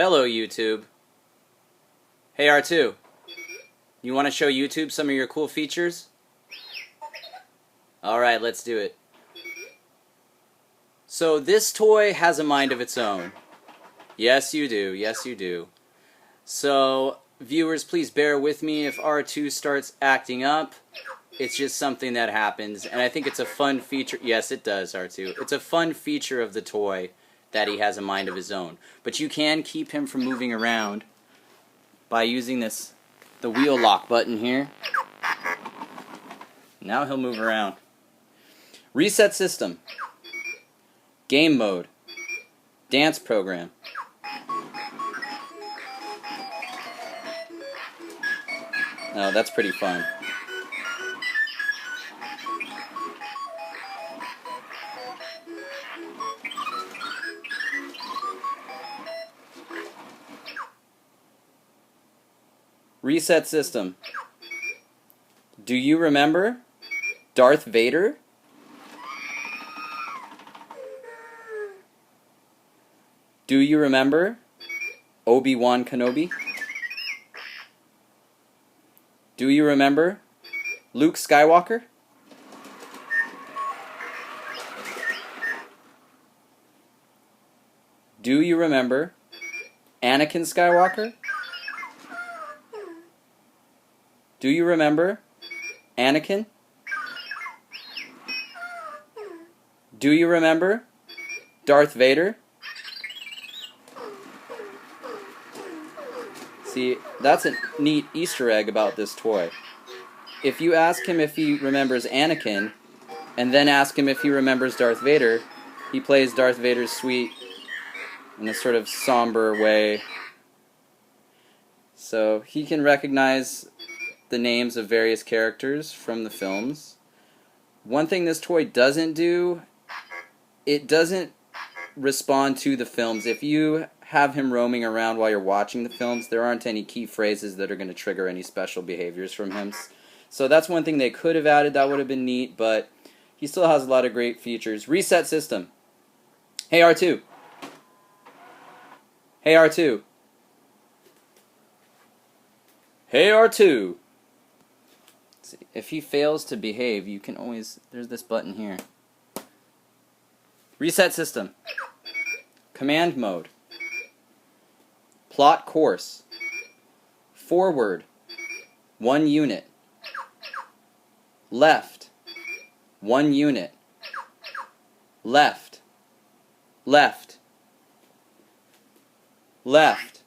Hello, YouTube. Hey, R2. You want to show YouTube some of your cool features? Alright, let's do it. So this toy has a mind of its own. Yes, you do. Yes, you do. So, viewers, please bear with me if R2 starts acting up. It's just something that happens, and I think it's a fun feature. Yes, it does, R2. It's a fun feature of the toy that he has a mind of his own. But you can keep him from moving around by using the wheel lock button here. Now he'll move around. Reset system. Game mode. Dance program. Oh, that's pretty fun. Reset system. Do you remember Darth Vader? Do you remember Obi-Wan Kenobi? Do you remember Luke Skywalker? Do you remember Anakin Skywalker? Do you remember Anakin? Do you remember Darth Vader? See, that's a neat Easter egg about this toy. If you ask him if he remembers Anakin, and then ask him if he remembers Darth Vader, he plays Darth Vader's suite in a sort of somber way. So he can recognize the names of various characters from the films. One thing this toy doesn't do, it doesn't respond to the films. If you have him roaming around while you're watching the films, there aren't any key phrases that are going to trigger any special behaviors from him. So that's one thing they could have added. That would have been neat, but he still has a lot of great features. Reset system. Hey, R2. Hey, R2. Hey, R2. See, if he fails to behave, you can always, there's this button here. Reset system. Command mode. Plot course. Forward. 1 unit. Left. 1 unit. Left. Left. Left.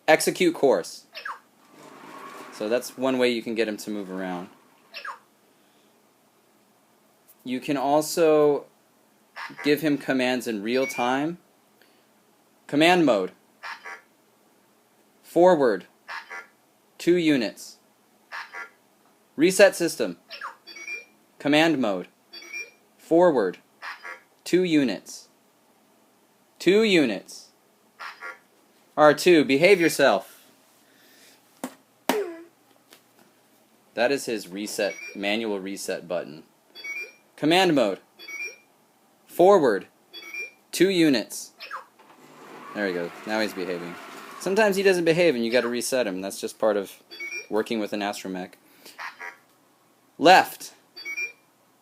Execute course. So that's one way you can get him to move around. You can also give him commands in real time. Command mode. Forward. 2 units. Reset system. Command mode. Forward. 2 units. 2 units. R2, behave yourself. That is his reset, manual reset button. Command mode. Forward. 2 units. There we go. Now he's behaving. Sometimes he doesn't behave and you got to reset him. That's just part of working with an Astromech. Left.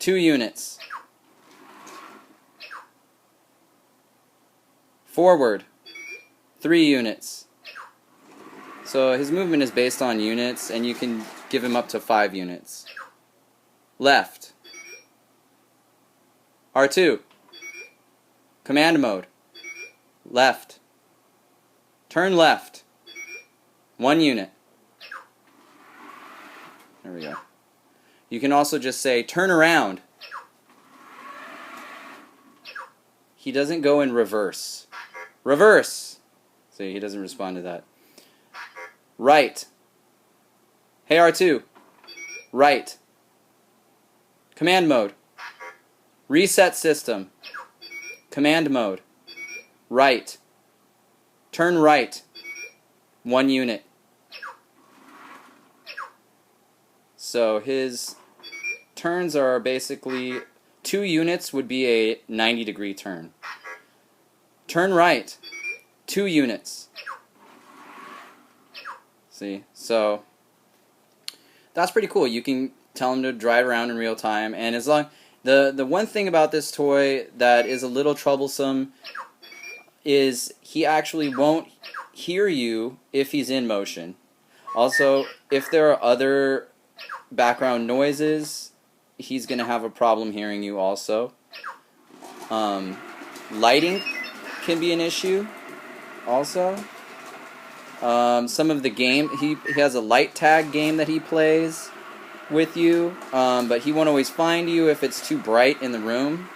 2 units. Forward. 3 units. So his movement is based on units, and you can give him up to 5 units. Left. R2. Command mode. Left. Turn left. 1 unit. There we go. You can also just say, turn around. He doesn't go in reverse. Reverse! See, he doesn't respond to that. Right. Hey, R2. Right. Command mode. Reset system. Command mode. Right. Turn right. 1 unit. So his turns are basically 2 units would be a 90-degree turn. Turn right. 2 units. See? So that's pretty cool. You can tell him to drive around in real time, and as long the one thing about this toy that is a little troublesome is he actually won't hear you if he's in motion. Also, if there are other background noises, he's going to have a problem hearing you also. Lighting can be an issue also. Some of the game, he has a light tag game that he plays with you, but he won't always find you if it's too bright in the room.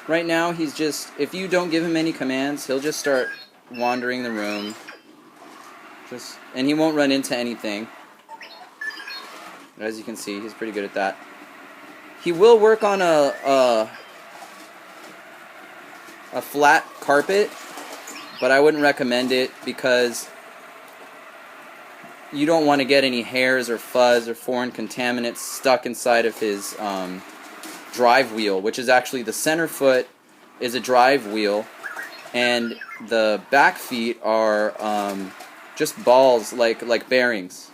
Right now, he's just, if you don't give him any commands, he'll just start wandering the room. And he won't run into anything. But as you can see, he's pretty good at that. He will work on a flat carpet, but I wouldn't recommend it because you don't want to get any hairs or fuzz or foreign contaminants stuck inside of his drive wheel, which is actually the center foot is a drive wheel, and the back feet are just balls like bearings.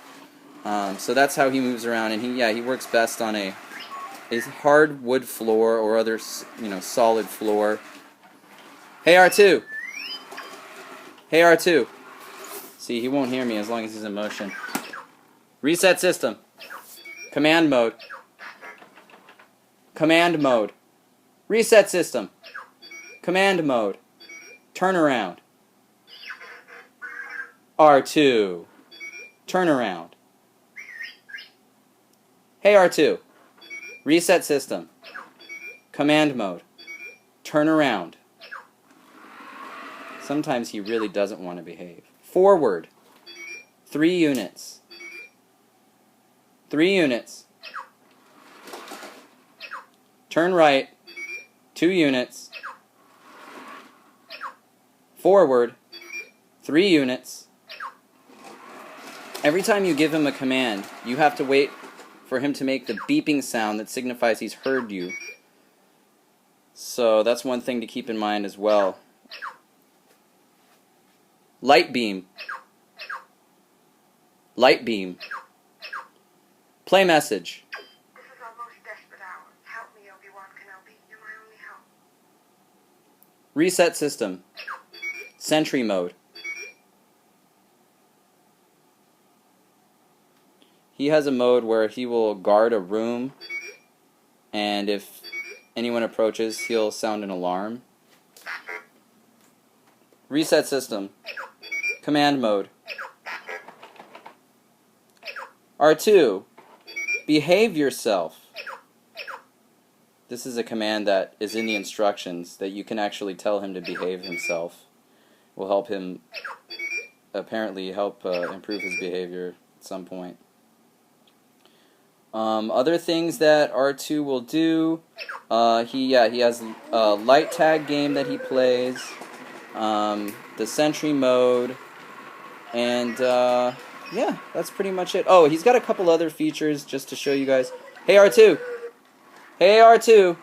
So that's how he moves around, and he works best on a hard wood floor or other solid floor. Hey R2. Hey R2. See, he won't hear me as long as he's in motion. Reset system. Command mode. Command mode. Reset system. Command mode. Turn around. R2. Turn around. Hey R2. Reset system. Command mode. Turn around. Sometimes he really doesn't want to behave. Forward. 3 units. 3 units. Turn right. 2 units. Forward. 3 units. Every time you give him a command, you have to wait for him to make the beeping sound that signifies he's heard you. So that's one thing to keep in mind as well. Light beam. Light beam. Play message. This is our most desperate hour. Help me, Obi-Wan Kenobi. You're my only hope. Reset system. Sentry mode. He has a mode where he will guard a room, and if anyone approaches, he'll sound an alarm. Reset system. Command mode. R2. Behave yourself. This is a command that is in the instructions that you can actually tell him to behave himself. Will help him, apparently help improve his behavior at some point. Other things that R2 will do, he has a light tag game that he plays, the Sentry Mode, and yeah, that's pretty much it. Oh, he's got a couple other features just to show you guys. Hey R2! Hey R2!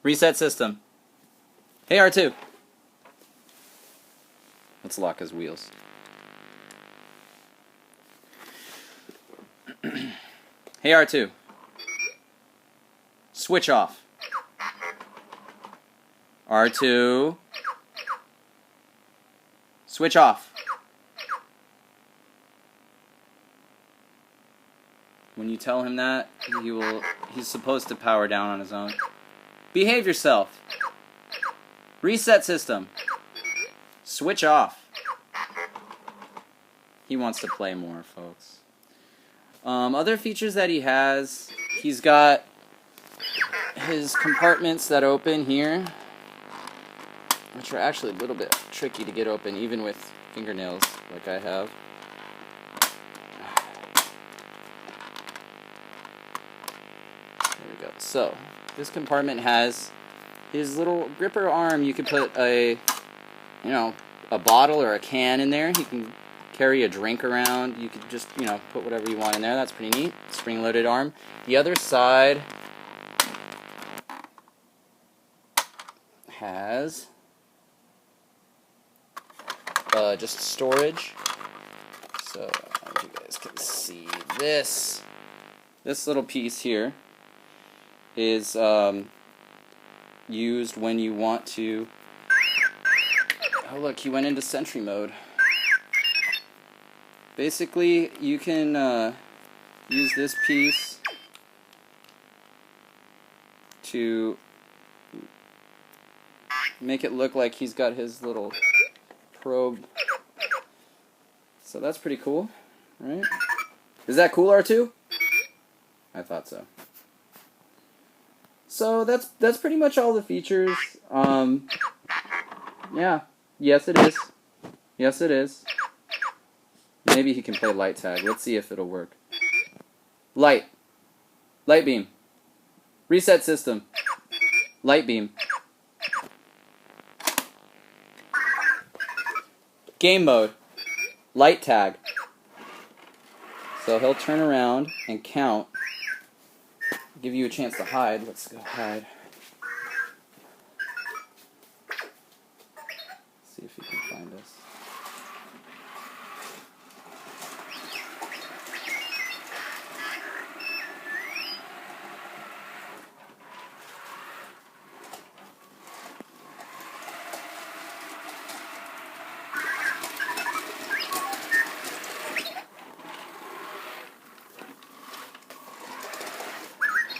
Reset system. Hey R2! Let's lock his wheels. Hey R2. Switch off. R2. Switch off. When you tell him that, he's supposed to power down on his own. Behave yourself. Reset system. Switch off. He wants to play more, folks. Other features that he has, he's got his compartments that open here, which are actually a little bit tricky to get open, even with fingernails like I have. There we go. So, this compartment has his little gripper arm. You could put a bottle or a can in there. He can carry a drink around. You could just, you know, put whatever you want in there. That's pretty neat. Spring-loaded arm. The other side has just storage. So, I don't know if you guys can see this. This little piece here is used when you want to... Oh look, he went into Sentry Mode. Basically, you can use this piece to make it look like he's got his little probe. So that's pretty cool, right? Is that cool, R2? I thought so. So that's pretty much all the features. Yeah. Yes, it is. Yes, it is. Maybe he can play light tag. Let's see if it'll work. Light. Light beam. Reset system. Light beam. Game mode. Light tag. So he'll turn around and count. Give you a chance to hide. Let's go hide. See if he can find us.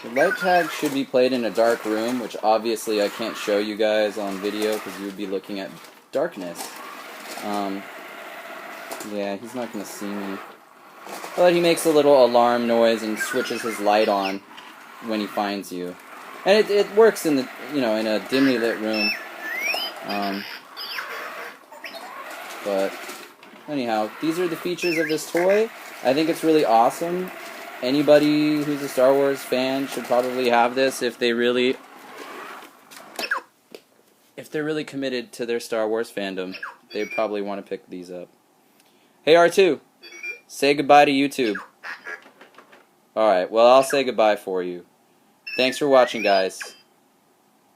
The light tag should be played in a dark room, which obviously I can't show you guys on video because you would be looking at darkness. Yeah, he's not going to see me. But he makes a little alarm noise and switches his light on when he finds you. And it works in the, you know, in a dimly lit room. But anyhow, these are the features of this toy. I think it's really awesome. Anybody who's a Star Wars fan should probably have this if they're really committed to their Star Wars fandom. They probably want to pick these up. Hey R2, say goodbye to YouTube. Alright, well I'll say goodbye for you. Thanks for watching, guys.